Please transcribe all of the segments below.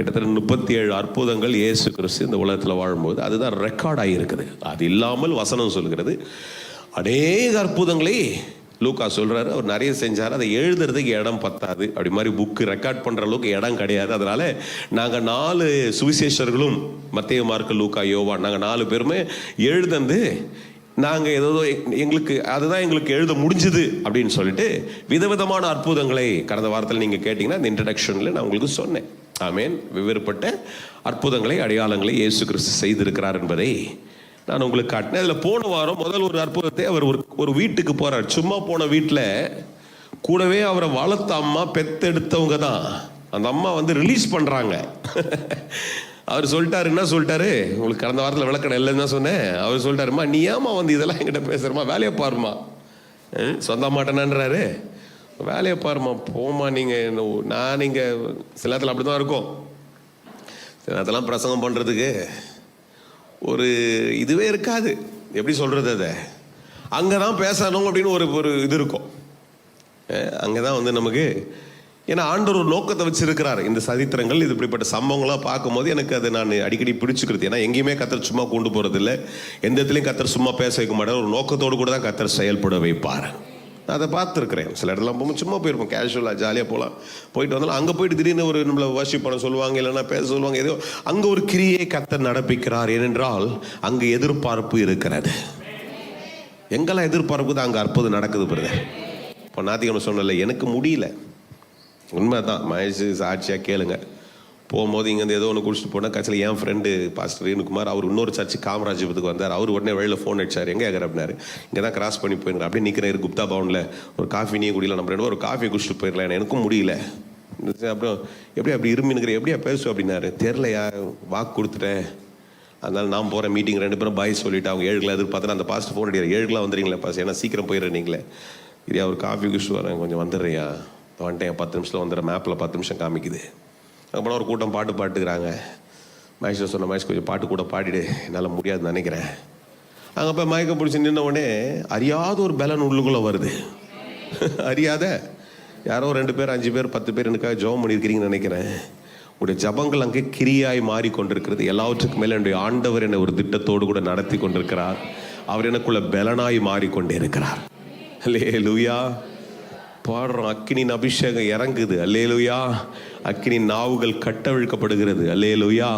கிட்டத்தட்ட 37 அற்புதங்கள் இயேசு கிறிஸ்து இந்த உலகத்தில் வாழும்போது அதுதான் ரெக்கார்ட் ஆகியிருக்குது. அது இல்லாமல் வசனம் சொல்கிறது அநேக அற்புதங்களே லூக்கா சொல்கிறாரு. அவர் நிறைய செஞ்சார், அதை எழுதுறதுக்கு இடம் பத்தாது. அப்படி மாதிரி புக்கு ரெக்கார்ட் பண்ணுற அளவுக்கு இடம் கிடையாது. அதனால் நாங்கள் 4 சுவிசேஷர்களும் மத்தேயு, மார்க்கு, லூக்கா, யோவான், நாங்கள் 4 பேருமே எழுதந்து நாங்கள் ஏதோ எங்களுக்கு அதுதான் எங்களுக்கு எழுத முடிஞ்சுது அப்படின்னு சொல்லிட்டு விதவிதமான அற்புதங்களை கடந்த வாரத்தில் நீங்கள் கேட்டிங்கன்னா இந்த இன்ட்ரடக்ஷனில் நான் உங்களுக்கு சொன்னேன். ஆமேன். வெவ்வேறுபட்ட அற்புதங்களை, அடையாளங்களை இயேசு கிறிஸ்து செய்திருக்கிறார் என்பதை நான் உங்களுக்கு காட்டினேன். அதில் போன வாரம் முதல் ஒரு அற்புதத்தை அவர் ஒரு வீட்டுக்கு போகிறார். சும்மா போன வீட்டில் கூடவே அவரை வளர்த்த அம்மா, பெத்தெடுத்தவங்க தான் அந்த அம்மா ரிலீஸ் பண்ணுறாங்க. அவர் சொல்லிட்டாரு, என்ன சொல்லிட்டாரு, உங்களுக்கு கடந்த வாரத்தில் விளக்கணை இல்லைன்னு தான் சொன்னேன். அவர் சொல்லிட்டாருமா, நீ ஏமா இதெல்லாம் என்கிட்ட பேசுகிறமா, வேலையை பாருமா, சொந்த மாட்டேனான்றாரு. வேலையை பாருமா, போமா, நீங்கள் சில நேரத்தில் அப்படி தான் இருக்கும். சில நேரத்தெல்லாம் பிரசங்கம் பண்ணுறதுக்கு ஒரு இதுவே இருக்காது. எப்படி சொல்கிறது, அதை அங்கே தான் பேசணும் அப்படின்னு ஒரு இது இருக்கும். அங்கே தான் நமக்கு, ஏன்னா ஆண்டவர் ஒரு நோக்கத்தை வச்சிருக்கிறார். இந்த சரித்திரங்கள், இது இப்படிப்பட்ட சம்பவங்களாக பார்க்கும்போது எனக்கு அதை நான் அடிக்கடி பிடிச்சிக்கிறது. ஏன்னா எங்கேயுமே கர்த்தர் சும்மா கொண்டு போகிறதில்ல, எந்த இடத்துலையும் கர்த்தர் சும்மா பேச வைக்க மாட்டார். ஒரு நோக்கத்தோடு கூட தான் கர்த்தர் செயல்பட வைப்பார். நான் அதை பார்த்துருக்குறேன். சில இடத்துல போகும்போது சும்மா போயிருப்போம், கேஷுவலாக ஜாலியாக போகலாம், போயிட்டு வந்தாலும் அங்கே போயிட்டு திடீர்னு ஒரு நம்மளை வர்ஷிப் பண்ண சொல்லுவாங்க, இல்லைன்னா பேச சொல்லுவாங்க. ஏதோ அங்கே ஒரு கிரியை கர்த்தர் நடப்பிக்கிறார். ஏனென்றால் அங்கே எதிர்பார்ப்பு இருக்கிறது. எங்கெல்லாம் எதிர்பார்ப்பு தான் அங்கே அற்புதம் நடக்குது. பிறகு இப்போ நாத்திகமை சொன்னல, எனக்கு முடியல, உண்மை தான், மகேஷ் சாட்சியாக கேளுங்க. போகும்போது இங்கேருந்து ஏதோ ஒன்று குடிச்சிட்டு போனால் கட்சியில் என் ஃப்ரெண்டு பாஸ்டர் ரேணுகுமார், அவர் இன்னொரு சர்ச்சு காமராஜபுரத்துக்கு வந்தார். அவர் உடனே வழியில் ஃபோன் அடிச்சார், எங்கே இருக்கிற அப்படின்னாரு. இங்கே தான் கிராஸ் பண்ணி போயிருங்க, அப்படியே நிற்கிறேன் குப்தா பவனில், ஒரு காஃபி நீ குடியில, நம்ம 2 பேரும் ஒரு காஃபி குடிச்சிட்டு போயிடலாம், எனக்கும் முடியல. அப்புறம் எப்படி இருமினுக்கிற, எப்படியா பேசுவோம் அப்படின்னாரு. தெரிலையா, வாக்கு கொடுத்துட்டேன், அதனால் நான் போகிறேன் மீட்டிங். 2 பேரும் பாய் சொல்லிவிட்டு அவங்க 7 எதிர்பார்த்தேன். அந்த பாஸ்டர் ஃபோன் அடிக்கிறார், 7 வந்துடுறீங்களா பாஸ், ஏன்னா சீக்கிரம் போயிடுறேன் நீங்களே. இதே ஒரு காஃபி குடிச்சிட்டு வரேன், கொஞ்சம் வந்துடுறியா, வந்துட்டேன், 10 நிமிஷத்தில் வந்துடுறேன், மேப்பில் 10 நிமிஷம் காமிக்குது. அதுக்கப்புறம் ஒரு கூட்டம் பாட்டுக்கிறாங்க. மகேஷ் சொன்ன, மகேஷ் கொஞ்சம் பாட்டு கூட பாடிடு, என்னால் முடியாதுன்னு நினைக்கிறேன். அங்கே போய் மயக்கம் பிடிச்சி நின்ன உடனே அறியாத ஒரு பலன் உள்ளுக்குள்ளே வருது. அறியாத யாரோ 2 பேர் 5 பேர் 10 பேர் எனக்காக ஜெபம் பண்ணியிருக்கிறீங்கன்னு நினைக்கிறேன். உடைய ஜபங்கள் அங்கே கிரியாய் மாறிக்கொண்டிருக்கிறது. எல்லாவற்றுக்கும் மேலே என்னுடைய ஆண்டவர் என்னை ஒரு திட்டத்தோடு கூட நடத்தி கொண்டிருக்கிறார். அவர் எனக்குள்ள பலனாய் மாறிக்கொண்டே இருக்கிறார். அல்லேலூயா. பாடுறோம், அக்கினின் அபிஷேகம் இறங்குது. அல்லேலூயா. அக்கினின் நாவுகள் கட்டவிழ்க்கப்படுகிறது. அல்லேலூயா.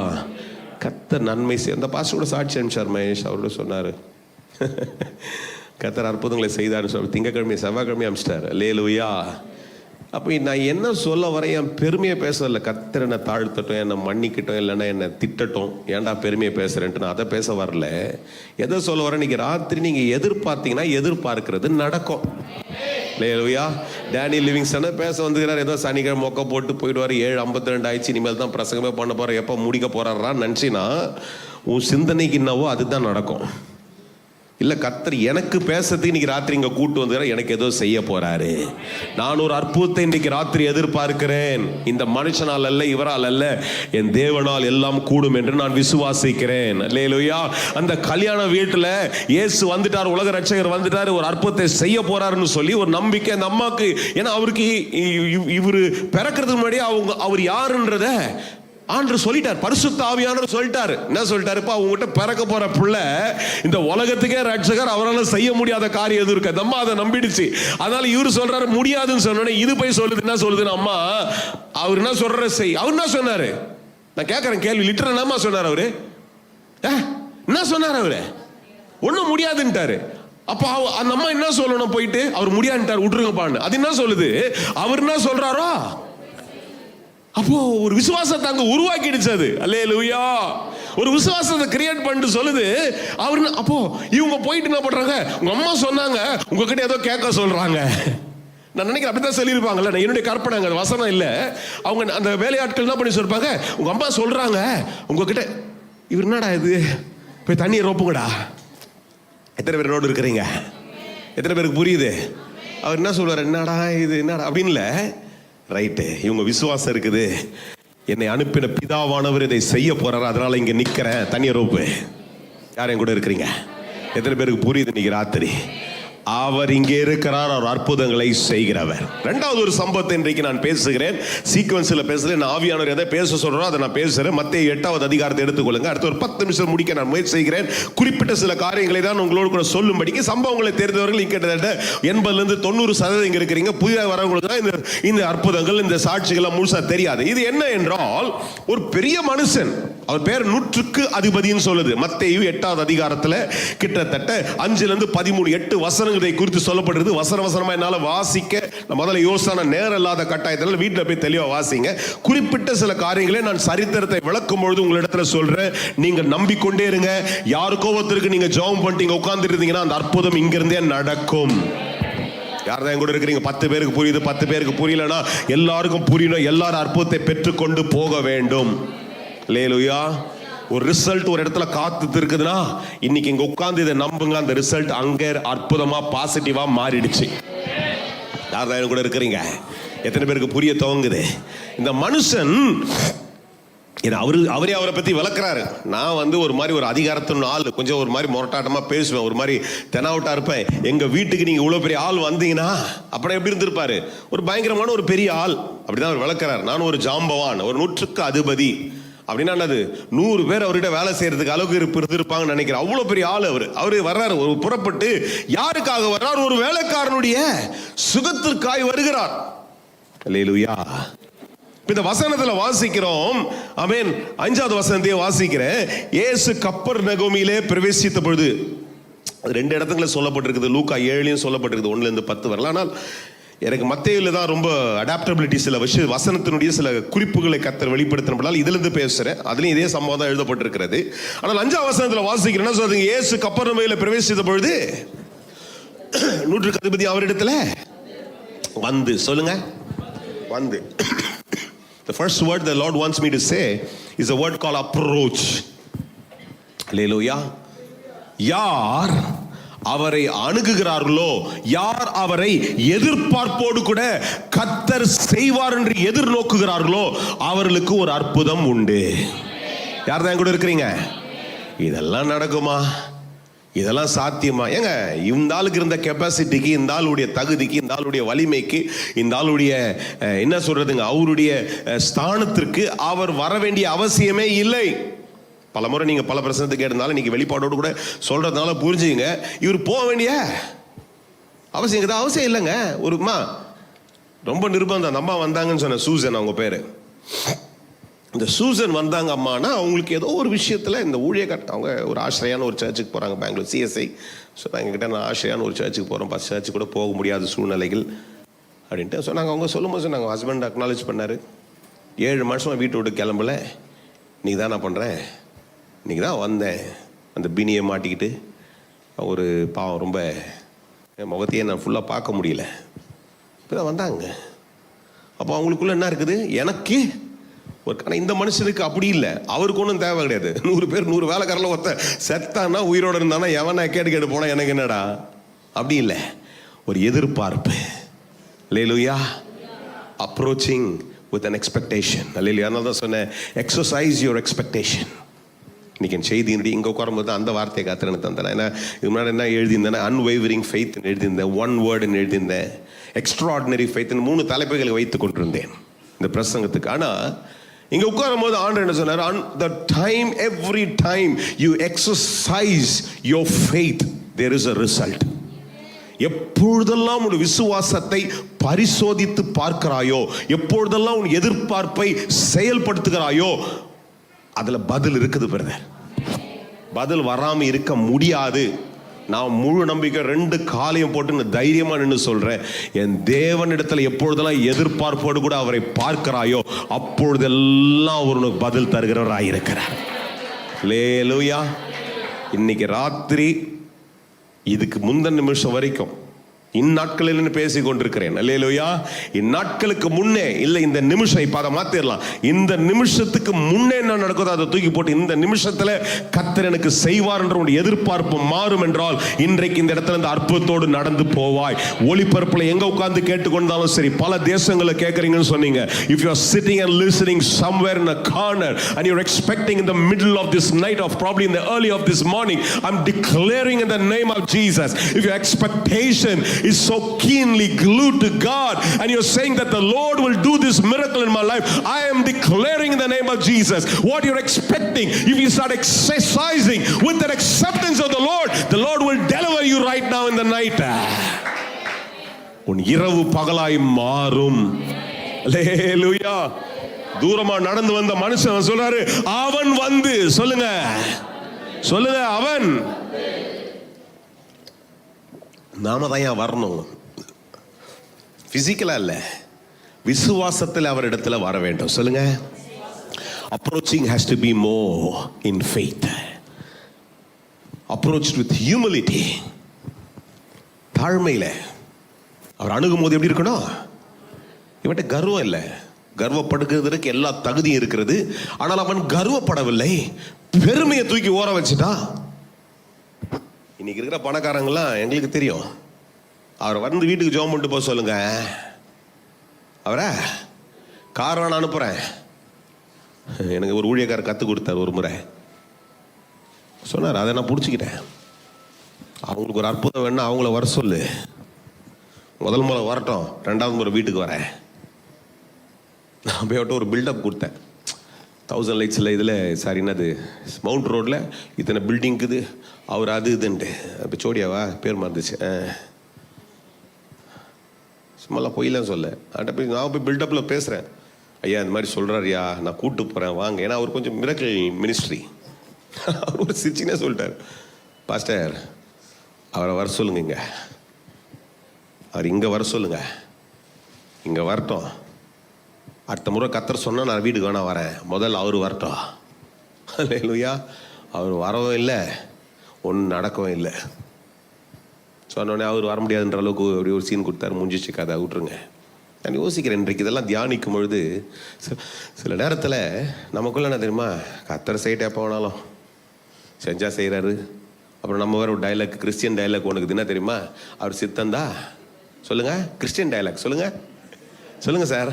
கர்த்தர் நன்மை அந்த பாஸ்டரோட சாட்சி அனுப்பிச்சார் மகேஷ். அவரோட சொன்னார், கர்த்தர் அற்புதங்களை செய்தார்னு சொல்லி திங்கக்கிழமை செவ்வாய்க்கிழமை அனுப்பிச்சிட்டார். அல்லேலூயா. அப்போ நான் என்ன சொல்ல வரேன், என் பெருமையை பேசல. கர்த்தர் என்னை தாழ்த்தட்டும், என்னை மன்னிக்கட்டும், இல்லைன்னா என்னை திட்டட்டும், ஏன்டா பெருமையை பேசுகிறேன்ட்டு நான் அதை பேச வரல. எதை சொல்ல வரேன், இன்னைக்கு ராத்திரி நீங்கள் எதிர்பார்த்தீங்கன்னா எதிர்பார்க்கிறது நடக்கும். அல்லேலூயா. டேனியல் லிவிங்ஸ்டனை பேச வந்துக்கிறார். ஏதோ சனிக்கிழமை மொக்க போட்டு போயிடுவார். 7:52 ஆயிடுச்சு, இனிமேல் தான் பிரசங்கமே பண்ண போகிறேன், எப்போ முடிக்க போகிறாரான்னு நினச்சின்னா உன் சிந்தனைக்கு என்னவோ அதுதான் நடக்கும். இல்லை, கர்த்தர் எனக்கு பேசுறதுக்கு இன்னைக்கு ராத்திரி இங்கே கூட்டு வந்துடுற, எனக்கு ஏதோ செய்ய போறாரு. நான் ஒரு அற்புதத்தை இன்னைக்கு ராத்திரி எதிர்பார்க்கிறேன். இந்த மனுஷனால் அல்ல, இவரால் அல்ல, என் தேவனால் எல்லாம் கூடும் என்று நான் விசுவாசிக்கிறேன். அல்லேலூயா. அந்த கல்யாண வீட்டில் இயேசு வந்துட்டார், உலக ரட்சகர் வந்துட்டார், ஒரு அற்புதத்தை செய்ய போறாருன்னு சொல்லி ஒரு நம்பிக்கை அந்த அம்மாவுக்கு. ஏன்னா அவருக்கு இவர் பிறக்கிறதுக்கு முன்னாடி அவர் யாருன்றத ஆண்டவர் சொல்லிட்டார். பரிசுத்த ஆவியானவர் சொல்லிட்டாரு. என்ன சொல்லிட்டாருப்பா, உங்ககிட்ட பிறக்க போற பிள்ளை இந்த உலகத்துக்கே ரட்சகர், அவரால் செய்ய முடியாத காரியம் எதுவும் இருக்கு. அம்மா அதை நம்பிடுச்சு. அதனால இவரு சொல்றாரு முடியாதுன்னு சொன்னோன்னே இது போய் சொல்லுது. என்ன சொல்லுதுன்னு, அம்மா அவர் என்ன சொல்ற செய். அவர் என்ன சொன்னாரு, நான் கேட்கறேன் கேள்வி, லிட்டரல் என்னமா சொன்னார் அவரு, என்ன சொன்னார் அவரு, ஒன்னும் முடியாதுன்ட்டாரு. அப்போ அந்த அம்மா என்ன சொல்லணும், போயிட்டு அவர் முடியாதுன்ட்டார், விட்டுருங்கப்பான்னு. அது என்ன சொல்லுது, அவர் என்ன சொல்றாரோ. அப்போ ஒரு விசுவாசத்தை அங்க உருவாக்கிடுச்சு அது. அல்லேலூயா. ஒரு விசுவாசத்தை கிரியேட் பண்ணிட்டு சொல்லுது அவர். அப்போ இவங்க போயிட்டு என்ன பண்றாங்க, உங்க அம்மா சொன்னாங்க உங்ககிட்ட ஏதோ கேட்க சொல்றாங்க. நான் நினைக்கிறேன் அப்படித்தான் சொல்லியிருப்பாங்கல்ல, என்னுடைய கற்பனை, அங்கே வசனம் இல்லை. அவங்க அந்த வேலையாட்கள் என்ன பண்ணி சொல்லிருப்பாங்க, உங்க அம்மா சொல்றாங்க உங்ககிட்ட, இவர் என்னடா இது, போய் தண்ணியை ரோப்புங்கடா. எத்தனை பேர் என்னோடு இருக்கிறீங்க, எத்தனை பேருக்கு புரியுது? அவர் என்ன சொல்றாரு, என்னடா இது, என்னடா அப்படின்னு. ரைட்டு, இவங்க விசுவாசம் இருக்குது, என்னை அனுப்பின பிதாவானவர் இதை செய்ய போறாரு, அதனால இங்க நிக்கிறேன், தனியா ரோப்பு. யாரும் கூட இருக்கிறீங்க? எத்தனை பேருக்கு புரியுது இன்னைக்கு ராத்திரி? அவர் இங்கே இருக்கிறார், அவர் அற்புதங்களை செய்கிறவர். இரண்டாவது ஒரு சம்பவத்தை இன்றைக்கு நான் பேசுகிறேன். சீக்வன்ஸில் பேசுகிறேன். நான் ஆவியானவர் எதை பேச சொல்கிறோம் அதை நான் பேசுகிறேன். மத்தேயு 8வது அதிகாரத்தை எடுத்துக்கொள்ளுங்க. அடுத்த ஒரு 10 நிமிஷம் முடிக்க நான் முயற்சி செய்கிறேன். குறிப்பிட்ட சில காரியங்களை தான் உங்களோடு கூட சொல்லும்படிக்கு. சம்பவங்களை தெரிந்தவர்கள் கிட்டத்தட்ட 80-90% இங்கே இருக்கிறீங்க. புதிதாக வரவங்களுக்கு தான் இந்த அற்புதங்கள், இந்த சாட்சிகள் முழுசா தெரியாது. இது என்ன என்றால், ஒரு பெரிய மனுஷன், அவர் பேர் 100க்கு அதிபதினு சொல்லுது. மத்தேயு 8வது அதிகாரத்தில் கிட்டத்தட்ட 5-13 8 வசனங்களை குறித்து சொல்லப்படுறது. வசனமா என்னால வாசிக்க முதல்ல யோசனை நேரம் இல்லாத கட்டாயத்தில் வீட்டில் போய் தெளிவா வாசிங்க. குறிப்பிட்ட சில காரியங்களை நான் சரித்திரத்தை விளக்கும் பொழுது உங்களிடத்துல சொல்றேன். நீங்க நம்பிக்கொண்டே இருங்க. யாருக்கோ ஒருத்தருக்கு நீங்க ஜெபம் பண்ணிட்டு உட்கார்ந்து இருந்தீங்கன்னா அந்த அற்புதம் இங்கிருந்தே நடக்கும். யார் தான் கூட இருக்கிறீங்க? 10 பேருக்கு புரியுது, 10 பேருக்கு புரியலன்னா எல்லாருக்கும் புரியணும். எல்லாரும் அற்புதத்தை பெற்றுக்கொண்டு போக வேண்டும். அல்லேலூயா. ஒரு ரிசல்ட் ஒரு இடத்துல காத்து இருக்குதுன்னா இன்னைக்கு இங்க உட்கார்ந்து இதை நம்புங்க. அந்த ரிசல்ட் அங்க அற்புதமா பாசிட்டிவா மாறிடுச்சு. யார் தான் கூட இருக்கிறீங்க? எத்தனை பேருக்கு புரிய துவங்குது? இந்த மனுஷன் அவரே அவரை பத்தி விளக்குறாரு. நான் ஒரு மாதிரி ஒரு அதிகாரத்தின் ஆள், கொஞ்சம் ஒரு மாதிரி முரட்டாட்டமா பேசுவேன், ஒரு மாதிரி தெனாவட்டா இருப்பேன். எங்க வீட்டுக்கு நீங்க இவ்வளவு பெரிய ஆள் வந்தீங்கன்னா அப்புறம் எப்படி இருந்திருப்பாரு? ஒரு பயங்கரமான ஒரு பெரிய ஆள். அப்படிதான் அவர் விளக்குறாரு. நான் ஒரு ஜாம்பவான், ஒரு 100க்கு அதிபதி அப்படின்னா என்னது? 100 பேர் அவர்கிட்ட வேலை செய்யறதுக்கு அளவுக்கு இருப்பாங்கன்னு நினைக்கிறேன். அவ்வளவு பெரிய ஆள் அவரு வர்றாரு. ஒரு புறப்பட்டு யாருக்காக வர்றார்? ஒரு வேலைக்காரனுடைய சுகத்திற்காய் வருகிறார். அல்லேலூயா. இந்த வசனத்துல வாசிக்கிறோம். ஆமென். 5வது வசனத்தையே வாசிக்கிறேன். இயேசு கப்பர்நகூமிலே பிரவேசித்த பொழுது, 2 இடத்துல சொல்லப்பட்டிருக்குது. லூக்கா 7லையும் சொல்லப்பட்டிருக்குது. 1-10 வரலாம். ஆனால் எனக்கு மத்தேயுல தான் ரொம்ப அடாப்டபிலிட்டி, சில வசனத்தினுடைய சில குறிப்புகளை கர்த்தர் வெளிப்படுத்தினால இதுல இருந்து பேசுறேன். அதுலயும் இதே சம்பவம் தான் எழுதப்பட்டிருக்கிறது. ஆனால் 5வது வசனத்துல வாசிக்கிறேன்னா சொல்றீங்க, இயேசு கப்பர்நகூமிலே பிரவேசித்த பொழுது 100க்கு அதிபதி அவரிடத்துல வந்து, சொல்லுங்க, வந்து. The first word the Lord wants me to say is a word called approach. Hallelujah. யார் அவரை அணுகுகிறார்களோ, யார் அவரை எதிர்பார்ப்போடு கூட கர்த்தர் செய்வார் என்று எதிர்நோக்குகிறார்களோ அவர்களுக்கு ஒரு அற்புதம் உண்டு. யார் தான் கூட இருக்கிறீங்க? இதெல்லாம் நடக்குமா? இதெல்லாம் சாத்தியமா? ஏங்க, இந்த ஆளுக்கு இருந்த கெப்பாசிட்டிக்கு, இந்த ஆளுடைய தகுதிக்கு, இந்த ஆளுடைய வலிமைக்கு, இந்த ஆளுடைய என்ன சொல்றதுங்க, அவருடைய ஸ்தானத்திற்கு அவர் வர வேண்டிய அவசியமே இல்லை. பல முறை நீங்க பல பிரச்சனைக்கு கேட்டதால நீங்க வெளிப்பாடோடு கூட சொல்றதுனால புரிஞ்சுங்க, இவர் போக வேண்டிய அவசியம் இல்லைங்க. ஒருமா ரொம்ப நிர்பந்தம். அந்த அம்மா வந்தாங்கன்னு சொன்ன சூசன், அவங்க பேரு. இந்த சூசன் வந்தாங்க அம்மானா அவங்களுக்கு ஏதோ ஒரு விஷயத்துல இந்த ஊழியக்காரர், அவங்க ஒரு ஆசிரியான ஒரு சர்ச்சுக்கு போறாங்க, பெங்களூர் CSI. சொன்னாங்க என்கிட்ட, நான் ஆசிரியான ஒரு சர்ச்சுக்கு போறேன், 10 சர்ச்சுக்கு கூட போக முடியாத சூழ்நிலைகள் அப்படின்ட்டு சொன்னாங்க. அவங்க சொல்லும்போது சொன்னாங்க, ஹஸ்பண்ட் அக்னாலேஜ் பண்ணாரு, 7 மாசமா வீட்டை விட்டு கிளம்பல, நீ தான் நான் பண்றேன், இன்னைக்கு தான் வந்தேன். அந்த பினியை மாட்டிக்கிட்டு ஒரு பாவம், ரொம்ப முகத்தையே நான் ஃபுல்லாக பார்க்க முடியல, இப்போ தான் வந்தாங்க. அப்போ அவங்களுக்குள்ள என்ன இருக்குது? எனக்கு ஒரு, ஆனால் இந்த மனுஷனுக்கு அப்படி இல்லை. அவருக்கு ஒன்றும் தேவை கிடையாது. 100 பேர் 100 வேலைக்காரில் ஒருத்த செத்தானா உயிரோடு இருந்தானா எவனா கேட்டு போனா எனக்கு என்னடா, அப்படி இல்லை. ஒரு எதிர்பார்ப்பு. அல்லேலூயா. Approaching with an expectation. அல்லேலூயா. அதனால தான் சொன்னேன், எக்ஸசைஸ் யுவர் எக்ஸ்பெக்டேஷன். இன்னைக்கு என் செய்தியினுடைய இங்கே உட்காரும்போது அந்த வார்த்தையை காத்திரன்னு தந்தேன். ஏன்னா இது முன்னாடி என்ன எழுதியிருந்தேன்? அன்வைவரிங் ஃபெய்த்னு எழுதியிருந்தேன், ஒன் வேர்டுன்னு எழுதியிருந்தேன், எக்ஸ்ட்ராடினரி ஃபெய்த்னு 3 தலைப்புகளை வைத்து கொண்டிருந்தேன் இந்த பிரசங்கத்துக்கு. ஆனால் இங்கே உட்காரும் போது ஆண்டவர் என்ன சொன்னார்? the time, every time you exercise your faith, there is a result. எப்பொழுதெல்லாம் உன் விசுவாசத்தை பரிசோதித்து பார்க்கிறாயோ, எப்பொழுதெல்லாம் உன் எதிர்பார்ப்பை செயல்படுத்துகிறாயோ, அதுல பதில் இருக்குது பிரதர். பதில் வராம இருக்க முடியாது. நான் முழு நம்பிக்கை 2 காலையும் போட்டு தைரியமா நின்று சொல்றேன், என் தேவனிடத்துல எப்பொழுதெல்லாம் எதிர்பார்ப்போடு கூட அவரை பார்க்கிறாயோ அப்பொழுதெல்லாம் ஒரு பதில் தருகிறவர் ஆயிருக்கிறார். அல்லேலூயா. இன்னைக்கு ராத்திரி இதுக்கு முந்தின நிமிஷம் வரைக்கும் இந்நாட்களில் பேசிக் கொண்டிருக்கிறேன். அல்லேலூயா. இந்நாட்களுக்கு முன்னே இல்லை, இந்த நிமிஷம், இப்ப அதை மாத்திரலாம். இந்த நிமிஷத்துக்கு முன்னே என்ன நடக்குதோ அதை தூக்கி போட்டு இந்த நிமிஷத்துல கர்த்தர் எனக்கு செய்வார் என்ற ஒரு எதிர்பார்ப்பு மாறும் என்றால் இன்றைக்கு இந்த இடத்துல இந்த அற்புதத்தோடு நடந்து போவாய். ஒளிபரப்புல எங்க உட்கார்ந்து கேட்டுக்கொண்டாலும் சரி, பல தேசங்களை கேட்கறீங்கன்னு சொன்னீங்க. If you are sitting and listening somewhere in a corner and you're expecting in the middle of this night, or probably in the early of this morning, I'm declaring in the name of Jesus, if your expectation is so keenly glued to God and you're saying that the Lord will do this miracle in my life, I am declaring in the name of Jesus, what you're expecting, if you start exercising with that acceptance of the Lord will deliver you right now in the night. உன் இரவு பகலாய் மாறும். அல்லேலூயா. தூரமா நடந்து வந்த மனுஷன் சொல்றாரு, அவன் வந்து, சொல்லுங்க சொல்லுங்க, அவன். நாம தான் வரணும், பிசிக்கலா இல்ல, விசுவாசத்தில் அவர் இடத்துல வர வேண்டும். சொல்லுங்க. Approaching has to be more in faith. Approached with humility. தாழ்மையில அவர் அணுகும் போது எப்படி இருக்கணும்? இவன்ட்ட கர்வம் இல்லை, கர்வப்படுகிறதுக்கு எல்லா தகுதியும் இருக்கிறது. ஆனால் அவன் கர்வப்படவில்லை, பெருமையை தூக்கி ஓர வச்சுட்டான். இன்னைக்கு இருக்கிற பணக்காரங்களாம் எங்களுக்கு தெரியும், அவர் வந்து வீட்டுக்கு ஜெபம் பண்ணிட்டு போக சொல்லுங்க, அவரை கார் நான் அனுப்புறேன். எனக்கு ஒரு ஊழியக்காரர் கற்றுக் கொடுத்தார் ஒரு முறை, சொன்னார், அதை நான் பிடிச்சிக்கிட்டேன். அவங்களுக்கு ஒரு அற்புதம் வேணா அவங்கள வர சொல்லு, முதல் முறை வரட்டும், ரெண்டாவது முறை வீட்டுக்கு வரேன். நான் போய்விட்டு ஒரு பில்டப் கொடுத்தேன். 1000 லைட்ஸில் இதில் சாரி என்னது மவுண்ட் ரோடில் இத்தனை பில்டிங்குது, அவர் அது இதுன்ட்டு. இப்போ சோடியாவா பேர் மறந்துச்சு, சும்மாலாம் பொய்லாம் சொல்ல. அட்ட போய் நான் போய் பில்டப்பில் பேசுகிறேன், ஐயா இந்த மாதிரி சொல்கிறாரியா, நான் கூப்பிட்டு போகிறேன் வாங்க. ஏன்னா அவர் கொஞ்சம் மிரக்கல் மினிஸ்ட்ரி. அவர் ஒரு சிரிச்சினே சொல்லிட்டார், பாஸ்டர் அவரை வர சொல்லுங்க, இங்கே அவர் இங்கே வர சொல்லுங்க, இங்கே வரட்டும், அடுத்த முறை கத்தர் சொன்னால் நான் வீட்டுக்கு வேணா வரேன், முதல்ல அவர் வரட்டும். அல்லேலூயா. அவர் வரவும் இல்லை, ஒன்றும் நடக்கவும் இல்லை. சொன்னோடனே அவர் வர முடியாதுன்ற அளவுக்கு அப்படி ஒரு சீன் கொடுத்தாரு, முடிஞ்சிச்சு கதை, விட்டுருங்க. நான் யோசிக்கிறேன், இன்றைக்கு இதெல்லாம் தியானிக்கும் பொழுது சில நேரத்தில் நமக்குள்ள என்ன தெரியுமா, கத்தர் செய்யிட்டு எப்போ வேணாலும் செஞ்சால் செய்கிறாரு. அப்புறம் நம்ம வேறு ஒரு டைலாக், கிறிஸ்டியன் டைலாக் உனக்கு என்ன தெரியுமா, அவர் சித்தந்தா சொல்லுங்க, கிறிஸ்டியன் டைலாக் சொல்லுங்க, சொல்லுங்க சார்,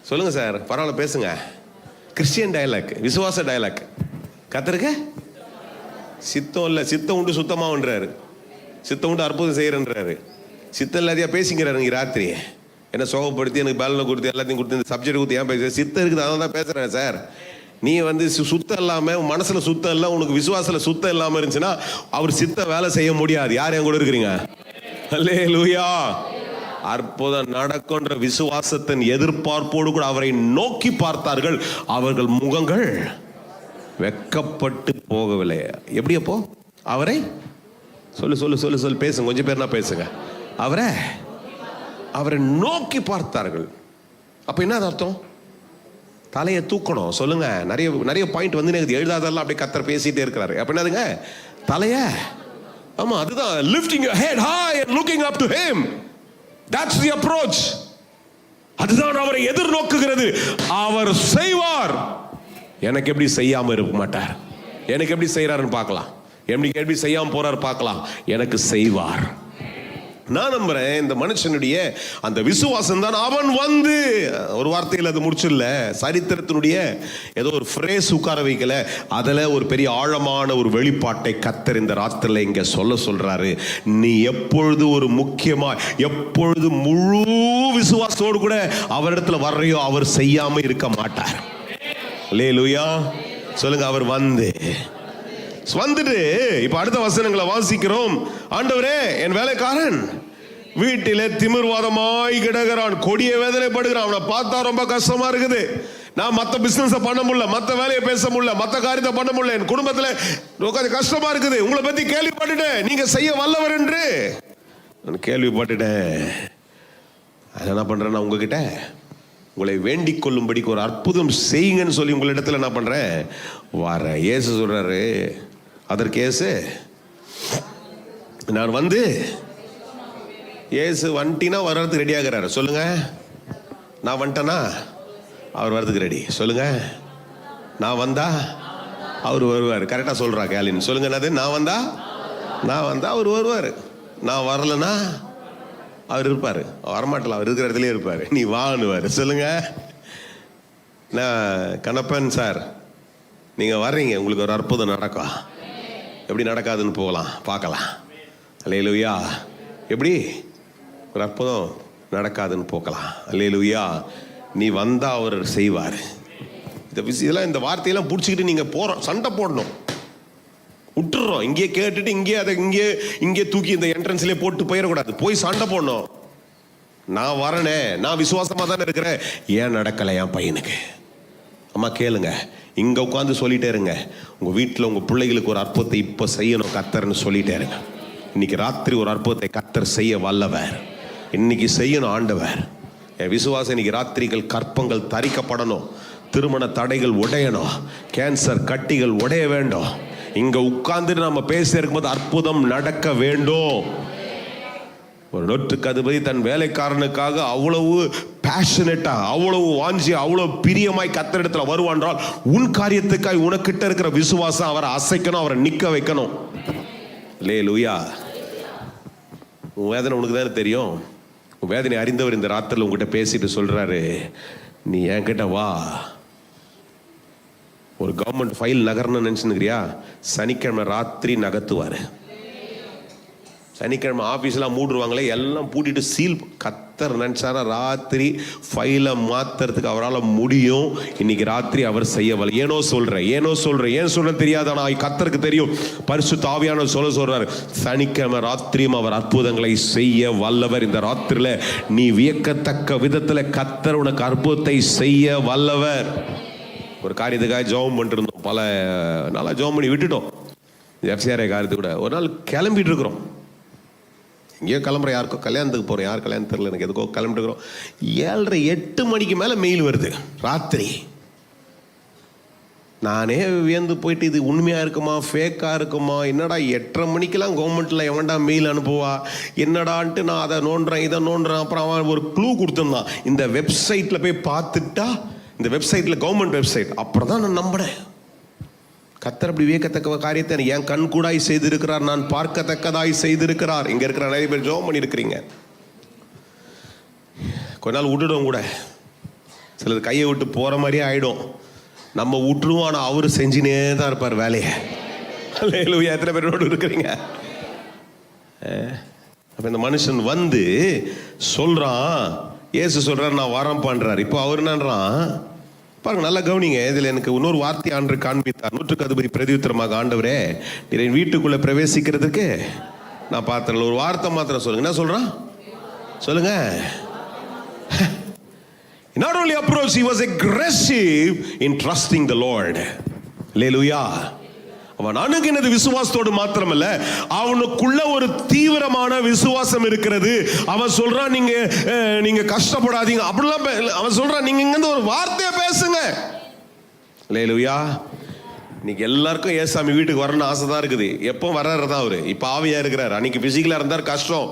சொல்லுங்க சார், பரவாயில்ல பேசுங்க. கிறிஸ்டியன் டைலாக், விசுவாச டைலாக். கத்தருக்கு சித்தம் இல்லை, சித்தம் உண்டு சுத்தமாகன்றாரு, சித்தம் உண்டு அற்புதம் செய்யறன்றாரு, சித்தம் இல்லாதையா பேசிக்கிறாரு. நீங்க ராத்திரி என்ன சோகப்படுத்தி எனக்கு பேலனை கொடுத்து எல்லாத்தையும் கொடுத்து இந்த சப்ஜெக்ட் கொடுத்து ஏன் பேச, சித்தம் இருக்குது அதான் தான் பேசுறேன் சார். நீ வந்து சுத்தம் இல்லாமல், மனசுல சுத்தம் இல்லை, உனக்கு விசுவாசத்தில் சுத்தம் இல்லாமல் இருந்துச்சுன்னா அவர் சித்த வேலை செய்ய முடியாது. யார் என் கூட இருக்கிறீங்க? அல்லேலூயா. அற்புதம் நடக்கின்ற விசுவாசத்தின் எதிர்பார்ப்போடு கூட அவரை நோக்கி பார்த்தார்கள், அவர்கள் முகங்கள் வெக்கப்பட்டு போகவில்லை. எப்படி அப்போ அவரை சொல்லு சொல்லு சொல்லு சொல்லு பேசுங்க, கொஞ்சம் பேர்னா பேசுங்க. அவரை நோக்கி பார்த்தார்கள். அப்ப என்ன அர்த்தம்? தலையை தூக்கணும். சொல்லுங்க. நிறைய நிறைய பாயிண்ட் வந்து எனக்கு எழுதாதெல்லாம் அப்படியே கத்தர் பேசிட்டே இருக்கிறாரு. அப்ப என்னதுங்க? தலைய, ஆமா அதுதான், lifting your head high and looking up to him. That's the approach. அதுதான் அவரை எதிர்நோக்குகிறது. அவர் செய்வார். எனக்கு எப்படி செய்யாம இருக்க மாட்டார். எனக்கு எப்படி செய்யறாருன்னு பார்க்கலாம், எப்படி செய்யாம போறாரு பார்க்கலாம். எனக்கு செய்வார். நான் நம்புறேன் இந்த மனுஷனுடைய அந்த விசுவாசம் தான் அவன் வந்து, ஒரு வார்த்தையில் அது முடிச்சிடல, சரித்திரத்தினுடைய ஏதோ ஒரு ஃப்ரேஸ் உட்கார வைக்கல, அதில் ஒரு பெரிய ஆழமான ஒரு வெளிப்பாட்டை கத்தர் இந்த ராத்திரில இங்க சொல்றாரு. நீ எப்பொழுது ஒரு முக்கியமா, எப்பொழுது முழு விசுவாசத்தோடு கூட அவரிடத்துல வர்றையோ அவர் செய்யாம இருக்க மாட்டார். அல்லேலூயா. சொல்லுங்க. அவர் வந்துட்டு இப்ப அடுத்த வசனங்களை வாசிக்கிறோம். ஆண்டவரே, என் வேலைக்காரன் வீட்டிலே திமிர்வாதமாய் கிடக்கிறான், கொடிய வேதனைப்படுகிறான், அவனை பார்த்தா ரொம்ப கஷ்டமா இருக்குது. நான் மற்ற பிசினஸ் பண்ண முடியல, மற்ற வேலையை பேச முடியல, மற்ற காரியத்தை பண்ண முடியல, என் குடும்பத்துல ரொம்ப கஷ்டமா இருக்குது. உங்களை பத்தி கேள்விப்பட்டுட்டேன், நீங்க செய்ய வல்லவர் என்று நான் கேள்விப்பட்டுட்டேன். என்ன பண்றேன், நான் உங்ககிட்ட உங்களை வேண்டிக் கொள்ளும்படிக்கு ஒரு அற்புதம் செய்யுங்கன்னு சொல்லி உங்களிடத்துல என்ன பண்றேன், வர. இயேசு சொல்றாரு, அதற்கு இயேசு, நான் வந்து ஏசு வந்துட்டினா வர்றதுக்கு ரெடியாகிறாரு. சொல்லுங்க, நான் வந்துட்டேனா அவர் வர்றதுக்கு ரெடி. சொல்லுங்க, நான் வந்தா அவர் வருவார். கரெக்டாக சொல்றா கேலின். சொல்லுங்க, என்னது? நான் வந்தா அவர் வருவார். நான் வரலன்னா அவர் இருப்பார். வரமாட்டல, அவர் இருக்கிற இடத்துலயே இருப்பார். நீ வான்னுவார். சொல்லுங்க, நான் கண்ணப்பன் சார் நீங்கள் வர்றீங்க, உங்களுக்கு ஒரு அற்புதம் நடக்கும். எப்படி நடக்காதுன்னு போகலாம், பார்க்கலாம். அல்லேலூயா. எப்படி ஒரு அற்புதம் நடக்காதுன்னு போகலாம். அல்லேலூயா. நீ வந்தா அவர் செய்வார். இதெல்லாம் இந்த வார்த்தையெல்லாம் பிடிச்சிக்கிட்டு நீங்கள் போகிறோம், சண்டை போடணும், விட்டுறோம். இங்கே கேட்டுட்டு இங்கே அதை இங்கே தூக்கி இந்த என்ட்ரன்ஸ்லேயே போட்டு போயிடக்கூடாது. போய் சண்டை போடணும். நான் வரனே, நான் விசுவாசமாக தானே இருக்கிறேன், ஏன் நடக்கலை என் பையனுக்கு? அம்மா கேளுங்க, இங்கே உட்காந்து சொல்லிட்டே இருங்க. உங்கள் வீட்டில் உங்கள் பிள்ளைகளுக்கு ஒரு அற்புதத்தை இப்போ செய்யணும் கர்த்தர்னு சொல்லிட்டே இருங்க. இன்னைக்கு ராத்திரி ஒரு அற்புதத்தை கர்த்தர் செய்ய வல்லவர். இன்னைக்கு செய்யணும் ஆண்டவர். என் விசுவாசம் இன்னைக்கு ராத்திரிகள் கற்பங்கள் தரிக்கப்படணும், திருமண தடைகள் உடையணும், கேன்சர் கட்டிகள் உடைய வேண்டும். இங்க உட்கார்ந்து நம்ம பேச இருக்கும்போது அற்புதம் நடக்க வேண்டும். ஒரு நொற்றுக்கு அதிபதி தன் வேலைக்காரனுக்காக அவ்வளவு பேஷனேட்டா, அவ்வளவு வாஞ்சி, அவ்வளவு பிரியமாய் கர்த்தரிடத்துல வருவான்றால் உன் காரியத்துக்காய் உனக்கிட்ட இருக்கிற விசுவாசம் அவரை அசைக்கணும், அவரை நிக்க வைக்கணும். அல்லேலூயா. உன் வேதனை உனக்கு தானே தெரியும். உன் வேதனை அறிந்தவர் இந்த ராத்திரில உங்ககிட்ட பேசிட்டு சொல்றாரு, நீ என்கிட்ட வா. ஒரு கவர்மெண்ட் ஃபைல் நகர்னு நினைச்சுக்கிறியா? சனிக்கிழமை ராத்திரி நகர்த்துவாரு. சனிக்கிழமை ஆஃபீஸ்லாம் மூடுவாங்களே, எல்லாம் பூட்டிட்டு சீல். கர்த்தர் நினைச்சாரா ராத்திரி ஃபைலை மாத்துறதுக்கு அவரால் முடியும். இன்னைக்கு ராத்திரி அவர் செய்யவல்ல. ஏன் சொல்றேன் தெரியாது, ஆனால் கர்த்தருக்கு தெரியும். பரிசுத்த ஆவியானவர் சொல்றாரு, சனிக்கிழமை ராத்திரியும் அவர் அற்புதங்களை செய்ய வல்லவர். இந்த ராத்திரில நீ வியக்கத்தக்க விதத்தில் கர்த்தர் உனக்கு அற்புதத்தை செய்ய வல்லவர். ஒரு காரியத்துக்காக ஜெபம் பண்ணிட்டு இருந்தோம், பல நாளாக ஜெபம் பண்ணி விட்டுட்டோம். எஃப்சிஆர்ஐ காரியத்து கூட ஒரு நாள் கிளம்பிட்டு இருக்கிறோம். எங்கேயோ கிளம்புறோம், யாருக்கோ கல்யாணத்துக்கு போகிறோம், யார் கல்யாணம் தெரியல எனக்கு, எதுக்கோ கிளம்பிட்டு இருக்கிறோம். 7:30-8 மணிக்கு மேலே மெயில் வருது ராத்திரி. நானே வியந்து போயிட்டு, இது உண்மையாக இருக்குமா ஃபேக்காக இருக்குமா, என்னடா 8:30 மணிக்கெல்லாம் கவர்மெண்ட்டில் எவன்டா மெயில் அனுப்புவா என்னடான்ட்டு நான் அதை நோண்டுறேன், இதை நோண்டுறேன். அப்புறம் அவன் ஒரு க்ளூ கொடுத்துருந்தான், இந்த வெப்சைட்டில் போய் பார்த்துட்டா, இந்த வெப்சைட்டில் கவர்மெண்ட் வெப்சைட். அப்புறம் தான் நான் நம்பினேன், கர்த்தர் அப்படி வியக்கத்தக்க காரியத்தை என் கண் கூடாய் செய்திருக்கிறார், நான் பார்க்கத்தக்கதாய் செய்திருக்கிறார். இங்கே இருக்கிற நிறைய பேர் ஜெபம் பண்ணியிருக்கிறீங்க. கொஞ்ச நாள் விட்டுடும் கூட, சிலது கையை விட்டு போகிற மாதிரியே ஆகிடும். நம்ம விட்டுருவோம், ஆனால் அவர் செஞ்சுனே தான் இருப்பார் வேலையை. அல்லேலூயா. எத்தனை பேரோடு இருக்கிறீங்க? அப்போ இந்த மனுஷன் வந்து சொல்கிறான், இயேசு சொல்கிறார் நான் வரம் பண்ணுறார். இப்போ அவர் என்னன்றான் பாருங்க, நல்லா கவனிங்க. இதில் எனக்கு இன்னொரு வார்த்தை ஆண்டு காண்பித்தார். 100க்கு அதிபதி பிரதியுத்தரமாக, ஆண்டவரே நீர் வீட்டுக்குள்ளே பிரவேசிக்கிறதுக்கு நான் பார்த்தேன். ஒரு வார்த்தை மாத்திரம் சொல்லுங்க. என்ன சொல்கிறான் சொல்லுங்க. Not only approach, he was aggressive in trusting the Lord. Hallelujah. அவன் அணுகினது விசுவாசத்தோடு மாத்திரமல்ல, அவனுக்குள்ள ஒரு தீவிரமான விசுவாசம் இருக்கிறது. அவன் சொல்றான், நீங்க கஷ்டப்படாதீங்க அப்படிலாம். அவன் சொல்றான், நீங்க இங்க ஒரு வார்த்தையை பேசுங்க. அல்லேலூயா. இன்னைக்கு எல்லாருக்கும் ஏசாமி வீட்டுக்கு வரணும்னு ஆசை தான் இருக்குது. எப்போ வர்றதா அவரு? இப்போ ஆவியா இருக்கிறார். அன்னைக்கு பிசிக்கலா இருந்தார், கஷ்டம்,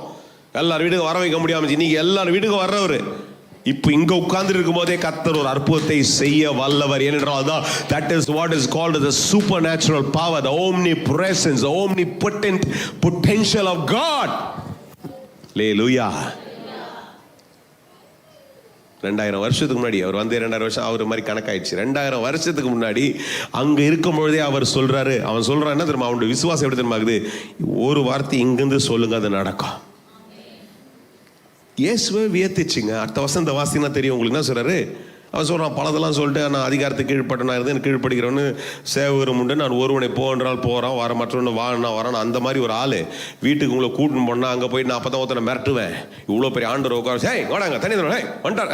எல்லார் வீட்டுக்கு வர வைக்க முடியாம. இன்னைக்கு எல்லார் வீட்டுக்கு வர்றவரு. இப்போ இங்க உட்கார்ந்து இருக்கும் போதே கர்த்தர் ஒரு அற்புதத்தை செய்ய வல்லவர். ஏனென்றால் that is what is called the supernatural power, the omnipresence, the omnipotent potential of God. Hallelujah. 2000 வருஷத்துக்கு முன்னாடி அவர் வந்து 2000 வருஷம் அவர் மாதிரி கணக்காயிடுச்சு. 2000 வருஷத்துக்கு முன்னாடி அங்க இருக்கும் பொழுதே அவர் சொல்றாரு. அவன் சொல்றான் என்ன தெரியுமா? அவனுடைய விசுவாசம் எப்படி தெரியுமா ஆகுது? ஒரு வார்த்தை இங்கிருந்து சொல்லுங்க, அது நடக்கும். இயேசுவை வியத்துச்சுங்க. அடுத்த வசந்த வாசினா தெரியும் உங்களுக்கு. என்ன சொல்றாரு? அவன் சொல்கிறான், பலதெல்லாம் சொல்லிட்டு நான் அதிகாரத்துக்கு கீழ்பட்டனா இருந்து எனக்கு கீழ்படுகிறவனு சேவகரும் உண்டு, நான் ஒருவனை போன்றால் போகிறான், வர மற்றவனை வானா வரான். அந்த மாதிரி ஒரு ஆள் வீட்டுக்கு உங்களை கூட்டின்னு போனால் அங்கே போயிட்டு நான் அப்போ தான் ஒருத்தனை மிரட்டுவேன். இவ்வளோ பெரிய ஆண்டர் உட்கார, ஏய் வாடாங்க தனி வந்துட்டார்,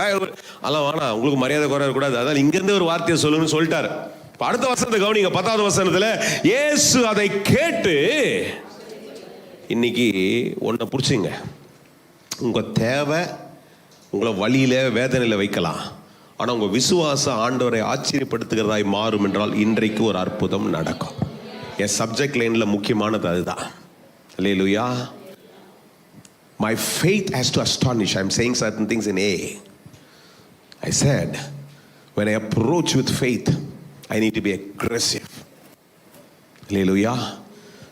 அதெல்லாம் வேணாம், உங்களுக்கு மரியாதை குறைய கூடாது, அதனால் இங்கேருந்து ஒரு வார்த்தையை சொல்லுன்னு சொல்லிட்டாரு. இப்போ அடுத்த வசனத்தை கவனிங்க. 10வது வசனத்தில் இயேசு அதை கேட்டு, இன்னைக்கு ஒன்றை பிடிச்சிங்க, உங்கள் தேவை உங்களை வழியில் வேதனையில் வைக்கலாம், ஆனால் உங்கள் விசுவாசம் ஆண்டவரை ஆச்சரியப்படுத்துகிறதாய் மாறும் என்றால் இன்றைக்கு ஒரு அற்புதம் நடக்கும். என் சப்ஜெக்ட் லைனில் முக்கியமானது அதுதான். அல்லேலூயா. My faith has to astonish. I'm saying certain things in A. I said, when I approach with faith, I need to be aggressive. Hallelujah.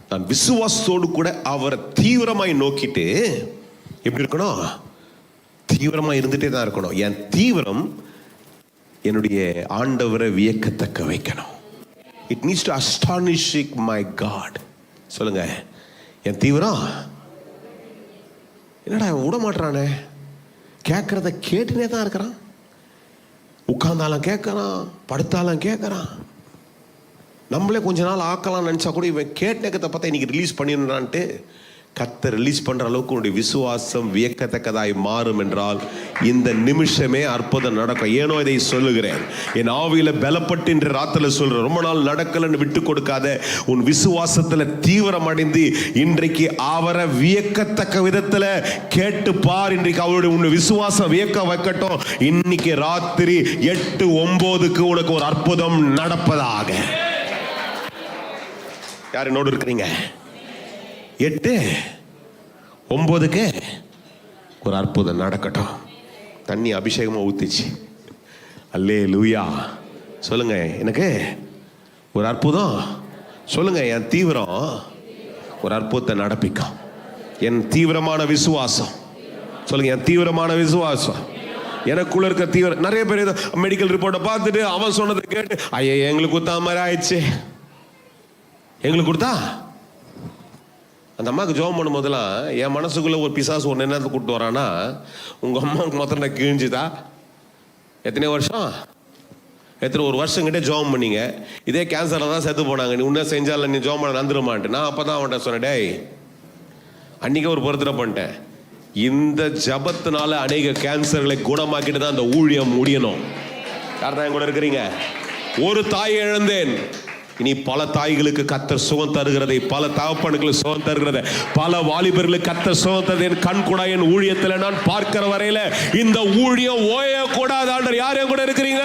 நான் விசுவாசத்தோடு கூட அவரை தீவிரமாய் நோக்கிட்டு எப்படி இருக்கணும்? தீவிரமாக இருந்துகிட்டே தான் இருக்கணும். என் தீவிரம் என்னுடைய ஆண்டவரை வியக்கத்தக்க வைக்கணும். It needs to astonish my God. சொல்லுங்க, என் தீவிரம் என்னடா விட மாட்டானே, கேட்கறத கேட்டுனே தான் இருக்கிறான். உட்கார்ந்தாலும் கேட்கறான், படுத்தாலும் கேட்கறான். நம்மளே கொஞ்ச நாள் ஆக்கலாம் நினச்சா கூட இவன் கேட்டேக்கத்தை பார்த்தா இன்னைக்கு ரிலீஸ் பண்ணிடுறான்ட்டு கர்த்தர் ரிலீஸ் பண்ற அளவுக்கு உன்னுடைய விசுவாசம் வியக்கத்தக்கதாய் மாறும் என்றால் இந்த நிமிஷமே அற்புதம் நடக்கும். ஏனோ இதை சொல்லுகிறேன், என் ஆவியில பலப்பட்டு இன்று ராத்திரில சொல்றேன், ரொம்ப நாள் நடக்கலன்னு விட்டு கொடுக்காத. உன் விசுவாசத்துல தீவிரம் அடைந்து இன்றைக்கு அவரை வியக்கத்தக்க விதத்துல கேட்டு பார். இன்றைக்கு அவருடைய உன் விசுவாசம் வியக்க வைக்கட்டும். இன்னைக்கு ராத்திரி 8-9க்கு உனக்கு ஒரு அற்புதம் நடப்பதாக. யார் என்னோடு இருக்கிறீங்க? 8-9க்கு ஒரு அற்புதம் நடக்கட்டும். தண்ணி அபிஷேகமா ஊத்திச்சு. அல்லேலூயா. சொல்லுங்க, எனக்கு ஒரு அற்புதம். சொல்லுங்க, என் தீவிரம் ஒரு அற்புதத்தை நடப்பிக்கும். என் தீவிரமான விசுவாசம். சொல்லுங்க, என் தீவிரமான விசுவாசம் எனக்குள்ள இருக்க தீவிரம். நிறைய பேர் மெடிக்கல் ரிப்போர்ட்டை பார்த்துட்டு அவன் சொன்னதை கேட்டு ஐயா எங்களுக்கு கொடுத்தா மாதிரி ஆயிடுச்சு, எங்களுக்கு கொடுத்தா. அந்த அம்மாவுக்கு ஜோம் பண்ணும் போதெல்லாம் என் மனசுக்குள்ள ஒரு பிசாசு ஒன்று என்னத்தை கூப்பிட்டு வரானா, உங்க அம்மாவுக்கு மொத்தம் கிழிஞ்சுதா? எத்தனை வருஷம், ஒரு வருஷம் கிட்டே ஜோம் பண்ணீங்க, இதே கேன்சரில் தான் செத்து போனாங்க. நீ உன்ன செஞ்சால நீ ஜோம் பண்ண நந்துருமான்ட்டு நான் அப்போ தான் அவன்கிட்ட சொன்னேன், டேய் அன்னைக்கே ஒரு பொருத்தனை பண்ணிட்டேன், இந்த ஜபத்தினால அநேக கேன்சர்களை குணமாக்கிட்டு தான் அந்த ஊழியம் முடியணும். யார் தான் கூட இருக்கிறீங்க? ஒரு தாயை இழந்தேன், இனி பல தாய்களுக்கு கர்த்தர் சுகம் தருகிறதை, பல தகப்பனுக்கு சுகம் தருகிறதை, பல வாலிபர்களுக்கு கர்த்தர் சுகம் தருகிறது என் கண் கூட என் ஊழியத்தில் நான் பார்க்கிற வரையில இந்த ஊழியம் ஓயக்கூடாது. ஆண்டவர் யார் என் கூட இருக்கிறீங்க?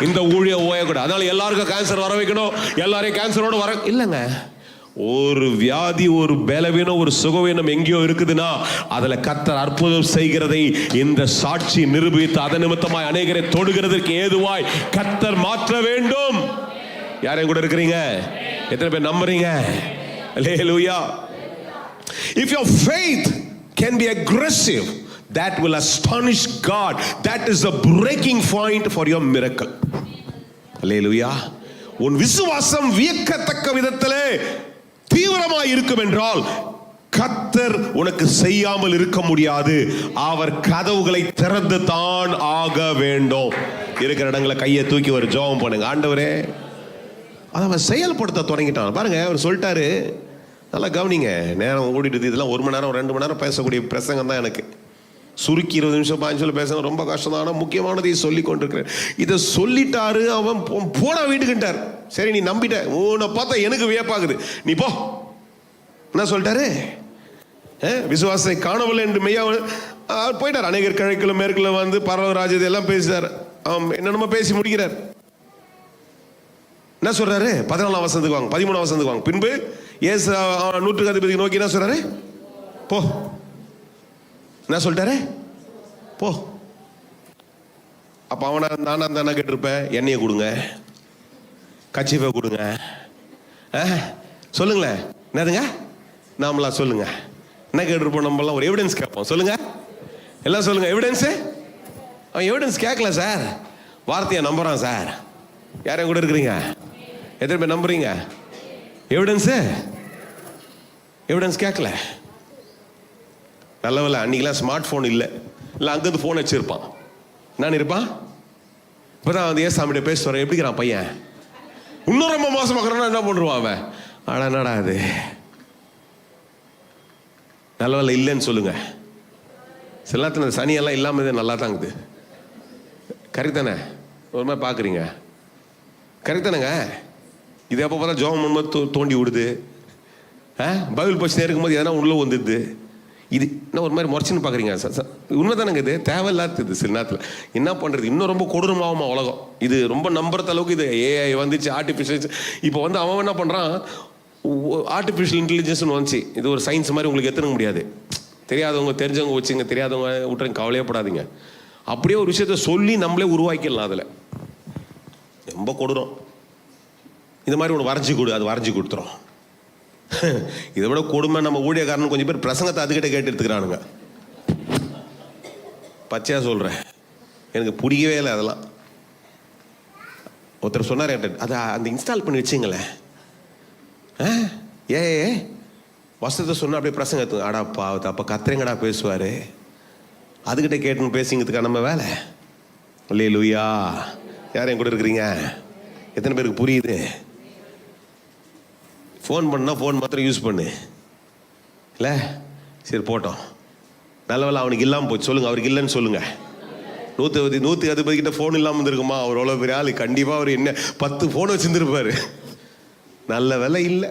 இந்த ஊழியம் ஓயக்கூடாது. அதனால எல்லாருக்கும் கேன்சர் வர வைக்கணும், எல்லாரையும் கேன்சரோட வர இல்லைங்க. ஒரு வியாதி, ஒரு பலவீனம், ஒரு சுகவீனம் எங்கேயோ இருக்குதுன்னா அதுல கர்த்தர் அற்புதம் செய்கிறதை இந்த சாட்சி நிரூபித்து அதன் நிமித்தமாய் அநேகரை தொடுகிறதற்கு ஏதுவாய் கர்த்தர் மாற்ற வேண்டும். யாரையும் கூட இருக்கிறீங்க? எத்தனை பேர் நம்புறீங்க? Hallelujah. If your faith can be aggressive, that will astonish God. That is the breaking point for your miracle. Hallelujah. உன் விசுவாசம் வியக்கத்தக்க விதத்திலே தீவிரமாய் இருக்கும் என்றால் கர்த்தர் உனக்கு செய்யாமல் இருக்க முடியாது. அவர் கதவுகளை திறந்து தான் ஆக வேண்டும். இருக்கிற இடங்களை கையை தூக்கி ஒரு ஜெபம் பண்ணுங்க. ஆண்டவரே, அவன் செயல்படுத்த தொடங்கிட்டான் பாருங்க. அவர் சொல்லிட்டாரு, நல்லா கவனிங்க, நேரம் ஓடிட்டு இதெல்லாம் 1 மணி நேரம் 2 மணி நேரம் பேசக்கூடிய பிரசங்கம் தான் எனக்கு. சுருக்கி 20 நிமிஷம் 5 நிமிஷம் பேச ரொம்ப கஷ்டம் தான். ஆனால் முக்கியமானதை சொல்லி கொண்டிருக்கிறேன். இதை சொல்லிட்டாரு, அவன் போன வீட்டுக்கிட்டார். சரி நீ நம்பிட்ட, உன்னை பார்த்தா எனக்கு வியப்பாகுது, நீ போ. என்ன சொல்லிட்டாரு? விசுவாசத்தை காணவில்லை என்று மெய்யா போயிட்டார். அநேகர் கிழக்கில் மேற்குல வந்து பரவராஜ் இதெல்லாம் பேசிட்டார். அவன் என்னென்னமோ பேசி முடிக்கிறார். என்ன சொல்றாரு? 14ஆம் வசனத்துக்கு வாங்க, 13ஆம் வசனத்துக்கு வாங்க. பின்பு இயேசு நூற்றுக்கு அதிபதி நோக்கி என்ன சொல்றாரு? போ. என்ன சொல்லிட்டாரு? போ. அப்ப அவனை நானா தானே கேட்டிருப்பேன், எண்ணெயை கொடுங்க, கச்சிப்பை கொடுங்க, சொல்லுங்களேன். என்னதுங்க? நாமளா சொல்லுங்க, என்ன கேட்டிருப்போம்? நம்மளாம் ஒரு எவிடன்ஸ் கேட்போம். சொல்லுங்க, எல்லாம் சொல்லுங்க. எவிடன்ஸ்? அவன் எவிடன்ஸ் கேட்கல சார், வார்த்தையை நம்புறான் சார். யாரையும் கூட இருக்கிறீங்க? எத்தனை பேர் நம்புறீங்க? எவிடன்ஸ் கேட்கல. நல்லவில்லை, அன்னைக்கெல்லாம் ஸ்மார்ட் ஃபோன் இல்லை, இல்லை அங்கேருந்து ஃபோன் வச்சிருப்பான். நான் இருப்பான். இப்போதான் வந்து ஏசாமிட்ட பேச வர, எப்படிங்கிறான் பையன், இன்னும் ரொம்ப மோசமாக்குறான்னா என்ன பண்ணுவான் அவன்? ஆடா என்னடா அது, நல்லவில்லை இல்லைன்னு சொல்லுங்க. சில நேரத்தில் சனியெல்லாம் இல்லாமல் இது நல்லா தாங்குது. கரெக்ட் தானே? ஒரு மாதிரி பார்க்குறீங்க, கரெக்ட் தானேங்க? இது எப்போ பார்த்தா ஜோம் பண்ணும்போது தோண்டி விடுது, பைபிள் பச்சு இருக்கும்போது எதனா உள்ள வந்துடுது. இது என்ன ஒரு மாதிரி முறைச்சின்னு பார்க்குறீங்க? உண்மை தானேங்க, இது தேவையில்லாதது. சில நேரத்தில் என்ன பண்ணுறது, இன்னும் ரொம்ப கொடூரமாகுமா உலகம். இது ரொம்ப நம்புறது அளவுக்கு இது ஏஐ வந்துச்சு, ஆர்டிஃபிஷியல். இப்போ வந்து அவன் என்ன பண்ணுறான், ஆர்டிஃபிஷியல் இன்டெலிஜென்ஸ்னு வந்துச்சு. இது ஒரு சயின்ஸ் மாதிரி உங்களுக்கு எத்தனை முடியாது. தெரியாதவங்க தெரிஞ்சவங்க வச்சுங்க, தெரியாதவங்க விட்டுருங்க, கவலையப்படாதீங்க. அப்படியே ஒரு விஷயத்த சொல்லி நம்மளே உருவாக்கிடலாம். அதில் ரொம்ப கொடுறோம். இந்த மாதிரி ஒன்று வரைஞ்சி கொடு, அது வரைஞ்சி கொடுத்துரும். இதை விட கொடுமை நம்ம ஊழியக்காரன் கொஞ்சம் பேர் பிரசங்கத்தை அதுக்கிட்ட கேட்டு எடுத்துக்கிறானுங்க. பச்சையாக சொல்கிறேன், எனக்கு பிடிக்கவே இல்லை அதெல்லாம். ஒருத்தர் சொன்னார் என்கிட்ட, அதை அந்த இன்ஸ்டால் பண்ணி வச்சிங்களேன். வசத்தை சொன்னால் அப்படியே பிரசங்க எடுத்து, அடாப்பா அப்போ கத்திரங்கடா பேசுவார், அதுக்கிட்ட கேட்டுன்னு பேசிங்கிறதுக்கா நம்ம வேலை. அல்லேலூயா. யார் என் கூட இருக்கிறீங்க? எத்தனை பேருக்கு புரியுது? ஃபோன் பண்ணால் ஃபோன் மாத்திரம் யூஸ் பண்ணு இல்லை? சரி போட்டோம், நல்ல வேலை அவனுக்கு இல்லாமல் போச்சு. சொல்லுங்கள், அவருக்கு இல்லைன்னு சொல்லுங்கள். 130 கிட்ட ஃபோன் இல்லாமல் இருந்திருக்குமா? அவர் எவ்வளோ பெரிய ஆள், கண்டிப்பாக அவர் என்ன 10 ஃபோன் வச்சுருந்துருப்பார். நல்ல வேலை இல்லை.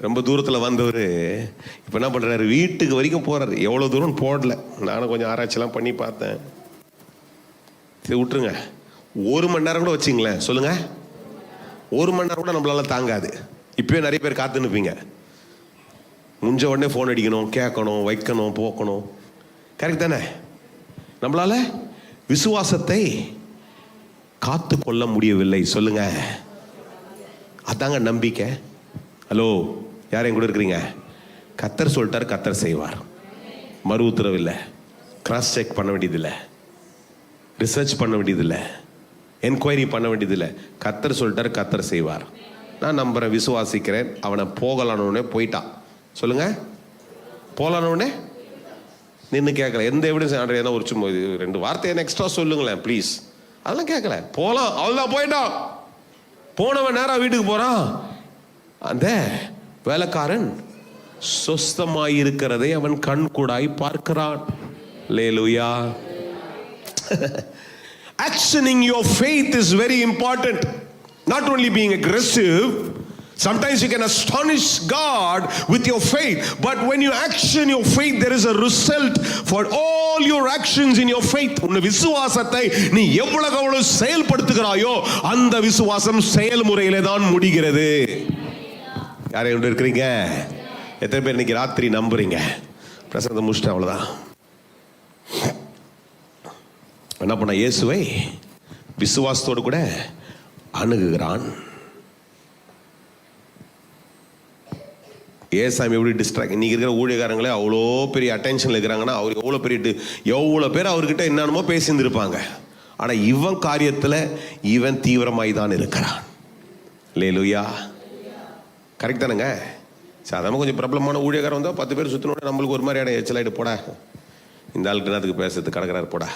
ரொம்ப தூரத்தில் வந்தவர் இப்போ என்ன பண்ணுறாரு, வீட்டுக்கு வரைக்கும் போகிறாரு. எவ்வளோ தூரம் போடல, நானும் கொஞ்சம் ஆராய்ச்சிலாம் பண்ணி பார்த்தேன். சரி விட்டுருங்க. 1 மணி நேரம் கூட வச்சிங்களேன். சொல்லுங்கள், 1 மணி நேரம் கூட நம்மளால தாங்காது. இப்போயே நிறைய பேர் காத்துன்னுப்பீங்க. முடிஞ்ச உடனே ஃபோன் அடிக்கணும், கேட்கணும், வைக்கணும், போக்கணும். கரெக்ட் தானே? நம்மளால விசுவாசத்தை காத்து கொள்ள முடியவில்லை. சொல்லுங்க, அதாங்க நம்பிக்கை. ஹலோ, யார் என் கூட இருக்கிறீங்க? கர்த்தர் சொல்லிட்டார், கர்த்தர் செய்வார். மறு உத்தரவு இல்லை, கிராஸ் செக் பண்ண வேண்டியதில்லை, ரிசர்ச் பண்ண வேண்டியதில்லை, என்கொயரி பண்ண வேண்டியதில்லை. கர்த்தர் சொல்லிட்டார், கர்த்தர் செய்வார். நான் நம்புறேன், விசுவாசிக்கிறேன். அவனை போகலானோடனே போயிட்டான். சொல்லுங்க, போகலானோடனே நின்று கேட்கல. எந்த எவிடன்ஸ் ஏன்னா ஒரு சும்மா 2 வார்த்தை என்ன எக்ஸ்ட்ரா சொல்லுங்களேன் ப்ளீஸ். அதெல்லாம் கேட்கல. போகலாம், அவ்வளோதான், போயிட்டான். போனவன் நேரம் வீட்டுக்கு போறான். அந்த வேலைக்காரன் சொஸ்தமாயிருக்கிறதை அவன் கண் கூடாய் பார்க்கிறான். அல்லேலூயா. Actioning your faith is very important. Not only being aggressive. Sometimes you can astonish God with your faith, but when you action your faith, there is a result for all your actions in your faith. உன் விசுவாசத்தை நீ எவ்வளவு செயல்படுத்துகிறாயோ அந்த விசுவாசம் செயல்முறையிலே தான் முடிகிறது. யாரை கொண்டு இருக்கிறீங்க? எத்தனை பேர் இன்னைக்கு ராத்திரி நம்புறீங்க? பிரசங்கத்தை முடிச்சிட்டேன், அவ்வளவுதான். என்ன பண்ண? இயேசுவை விசுவாசத்தோடு கூட அணுகுகிறான். ஏசாமி எப்படி டிஸ்ட்ராக்ட், இன்னைக்கு இருக்கிற ஊழியக்காரங்களே அவ்வளோ பெரிய அட்டென்ஷனில் இருக்கிறாங்கன்னா, அவர் எவ்வளோ பேர் அவர்கிட்ட என்னென்னமோ பேசியிருந்திருப்பாங்க. ஆனால் இவன் காரியத்தில் இவன் தீவிரமாய் தான் இருக்கிறான். அல்லேலூயா. கரெக்ட் தானேங்க? சாதாரணமாக கொஞ்சம் பிரபலமான ஊழியக்காரன் வந்தால் 10 பேர் சுற்றினோட நம்மளுக்கு ஒரு மாதிரி இடம் எச்சலாயிட்டு, போடா இந்த ஆளுக்கு என்னத்துக்கு பேசுறது, கிடக்கிறாரு போடா.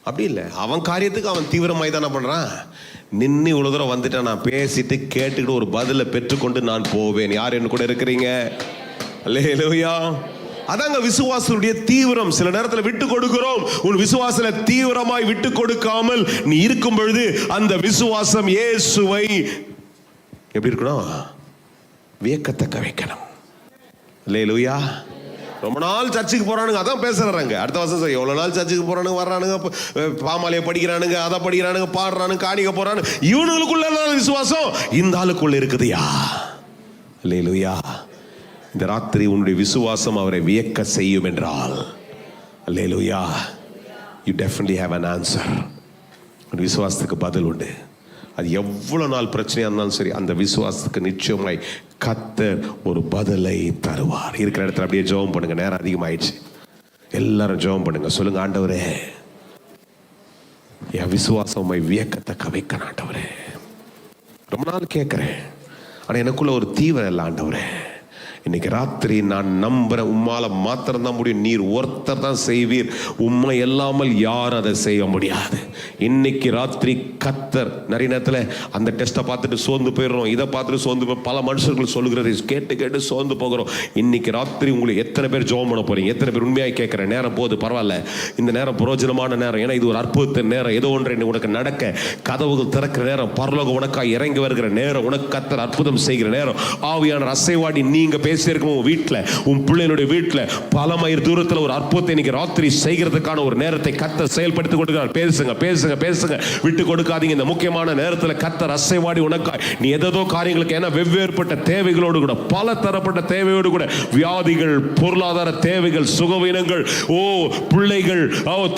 அப்படி இல்லை, அவன் காரியத்துக்கு அவன் தீவிரமாய் தான் என்ன பண்ணுறான். நின்று இவ்வளோ தூரம் வந்துட்டான், நான் பேசிட்டு கேட்டுக்கிட்டு ஒரு பதிலை பெற்றுக்கொண்டு நான் போவேன். யார் என்ன கூட இருக்கிறீங்க? அல்லேலூயா. அதாங்க விசுவாசனுடைய தீவிரம். சில நேரத்தில் விட்டு கொடுக்கிறோம். உன் விசுவாசல தீவிரமாய் விட்டு கொடுக்காமல் நீ இருக்கும் பொழுது அந்த விசுவாசம் இயேசுவை எப்படி இருக்கணும்? வியக்கத்தக்க வைக்கணும். அல்லேலூயா. ரொம்ப நாள் சர்ச்சுக்கு போறானுங்க, அதான் பேசுறாங்க. அடுத்த வருஷம் எவ்வளவு நாள் சர்ச்சுக்கு போறானுங்க, வர்றானுங்க, பாமாலையை படிக்கிறானுங்க, அதை படிக்கிறானுங்க, பாடுறானுங்க, காணிக்க போறானுங்க. இவனுக்குள்ள விசுவாசம் இந்த ஆளுக்குள்ள இருக்குதுயா. அல்லேலூயா. இந்த ராத்திரி உன்னுடைய விசுவாசம் அவரை வியக்க செய்யும் என்றால், அல்லேலூயா, you definitely have an answer. விசுவாசத்துக்கு பதில் உண்டு. அது எவ்வளவு நாள் பிரச்சனையா இருந்தாலும் சரி, அந்த விசுவாசத்துக்கு நிச்சயமாய் கர்த்தர் ஒரு பதிலை தருவார். இருக்கிற இடத்துல அப்படியே ஜெபம் பண்ணுங்க. நேரம் அதிகமாயிடுச்சு. எல்லாரும் ஜெபம் பண்ணுங்க. சொல்லுங்க, ஆண்டவரே என் விசுவாசம் வியக்கத்தக்க வைக்கணும் ஆண்டவரே. ரொம்ப நாள் கேட்கிறேன், ஆனா எனக்குள்ள ஒரு தீவிரம் இல்லை ஆண்டவரே. இன்னைக்கு ராத்திரி நான் நம்புறேன், உம்மால மாத்திரம் தான் முடியும். நீர் ஒருத்தர் தான் செய்வீர், உம்மை இல்லாமல் யாரும் அதை செய்ய முடியாது. இன்னைக்கு ராத்திரி கர்த்தர், நிறைய நேரத்தில் அந்த டெஸ்ட்டை பார்த்துட்டு சோர்ந்து போயிடுறோம், இதை பார்த்துட்டு சோர்ந்து போய் பல மனுஷர்கள் சொல்லுகிறது கேட்டு கேட்டு சோர்ந்து போகிறோம். இன்னைக்கு ராத்திரி உங்களுக்கு எத்தனை பேர் ஜெபம் பண்ண போறீங்க? எத்தனை பேர் உண்மையாக கேட்குறேன்? நேரம் போகுது, பரவாயில்ல, இந்த நேரம் பிரயோஜனமான நேரம். ஏன்னா இது ஒரு அற்புதத்தின் நேரம். ஏதோ ஒன்று உனக்கு நடக்க கதவுகள் திறக்கிற நேரம், பரலோகம் உனக்காக இறங்கி வருகிற நேரம், உனக்கு கர்த்தர் அற்புதம் செய்கிற நேரம். ஆவியானவர் அசைவாடி நீங்க பேசியிருக்கோம். உன் வீட்டில், உன் பிள்ளைகளுடைய வீட்டில் பல மைல் தூரத்தில் ஒரு அற்புதத்தை இன்னைக்கு ராத்திரி செய்கிறதுக்கான ஒரு நேரத்தை கர்த்தர் செயல்படுத்தி கொடுக்கிறார். பேசுங்க பேசுங்க பேசுங்க, விட்டு கொடுக்காதீங்க. இந்த முக்கியமான நேரத்தில் கர்த்தர் அசைவாடி உனக்காய் நீ ஏதோ காரியங்களுக்கு, ஏன்னா வெவ்வேறுபட்ட தேவைகளோடு கூட, பல தரப்பட்ட தேவையோடு கூட, வியாதிகள், பொருளாதார தேவைகள், சுகவீனங்கள், பிள்ளைகள்,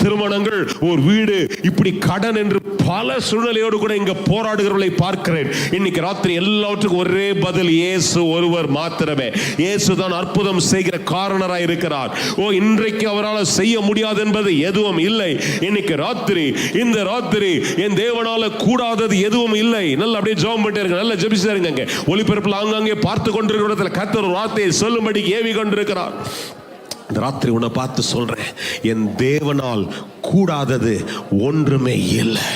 திருமணங்கள், ஒரு வீடு, இப்படி கடன் என்று பல சூழ்நிலையோடு கூட இங்க போராடுகிறவர்களை பார்க்கிறேன். இன்னைக்கு ராத்திரி எல்லாவற்றுக்கும் ஒரே பதில், இயேசு ஒருவர் மாத்திரமே. இயேசு தான் அற்புதம் செய்கிற காரணராய் இருக்கிறார். இன்றைக்கு அவரால் செய்ய முடியாது என்பது எதுவும் இல்லை. இன்னைக்கு ராத்திரி, இந்த ராத்திரி என் தேவனால கூடாதது எதுவும் இல்லை. நல்ல அப்படியே ஜெபம் பண்ணிட்டு இருங்க, நல்ல ஜெபிச்சு இருங்க. ஒளிபரப்பில் ஆங்காங்கே பார்த்து கொண்டிருக்கிற இடத்துல கர்த்தர் ஒரு வார்த்தையை சொல்லும்படி ஏவி கொண்டிருக்கிறார். இந்த ராத்திரி உன்னை பார்த்து சொல்றேன், என் தேவனால் கூடாதது ஒன்றுமே இல்லை.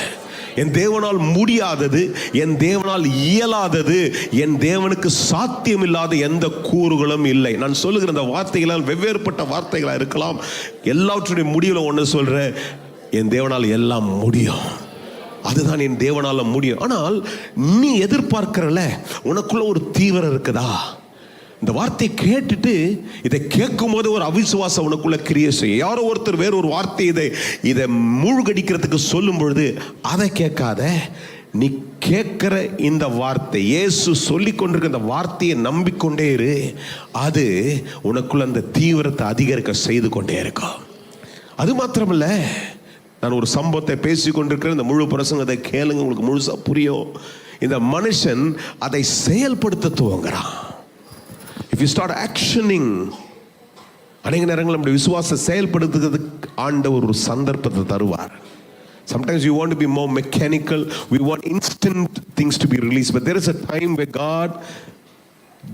என் தேவனால் முடியாதது, என் தேவனால் இயலாதது, என் தேவனுக்கு சாத்தியமில்லாத எந்த கூறுகளும் இல்லை. நான் சொல்லுகிற இந்த வார்த்தைகளால் வெவ்வேறுபட்ட வார்த்தைகளாக இருக்கலாம். எல்லாவற்றுடைய முடிவில் ஒன்று சொல்றேன், என் தேவனால் எல்லாம் முடியும். அதுதான் என் தேவனால முடியும். ஆனால் நீ எதிர்பார்க்கிறல, உனக்குள்ள ஒரு தீவிரம் இருக்குதா? இந்த வார்த்தையை கேட்டுட்டு இதை கேட்கும் போது ஒரு அவிசுவாசம் உனக்குள்ள கிரியை செய்ய. யாரோ ஒருத்தர் வேற ஒரு வார்த்தை இதை மூழ்கடிக்கிறதுக்கு சொல்லும் பொழுது அதை கேட்காத. நீ கேட்கிற இந்த வார்த்தை, இயேசு சொல்லி கொண்டிருக்க இந்த வார்த்தையை நம்பிக்கொண்டே இரு. அது உனக்குள்ள அந்த தீவிரத்தை அதிகரிக்க செய்து கொண்டே இருக்கும். அது மாத்திரமல்ல, நான் ஒரு சம்பவத்தை பேசி கொண்டிருக்கிறேன். இந்த முழு பிரசங்கத்தை கேளுங்க, உங்களுக்கு முழுசா புரியும். இந்த மனுஷன் அதை செயல்படுத்த துவங்குறான். If you start actioning, அநேக நேரங்கள் நம்முடைய விசுவாச செயல்படுத்துறதுக்கு ஆண்டவர் ஒரு சந்தர்ப்பத்தை தருவார். Sometimes you want to be more mechanical, we want instant things to be released, but there is a time where God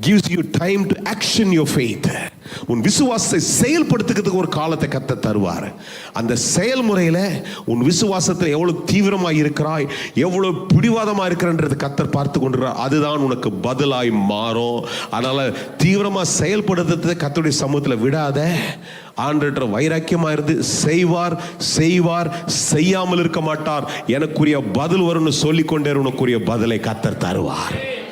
gives you time to action your faith. உன் விசுவாசத்தை செயல்படுத்துறதுக்கு ஒரு காலத்தை கர்த்தர் தருவார். அந்த செயல்முறையில் உன் விசுவாசத்தில் எவ்வளவு தீவிரமாக இருக்கிறாய், எவ்வளவு பிடிவாதமாக இருக்கிறன்றது கர்த்தர் பார்த்து கொண்டிருக்கிறார். அதுதான் உனக்கு பதிலாய் மாறும். அதனால தீவிரமாக செயல்படுத்துறதை கர்த்தருடைய சமூகத்தில் விடாத. ஆண்டவர் வைராக்கியமாக இருந்து செய்வார் செய்வார், செய்யாமல் இருக்க மாட்டார். எனக்குரிய பதில் வரும்னு சொல்லிக்கொண்டே உனக்குரிய பதிலை கர்த்தர் தருவார்.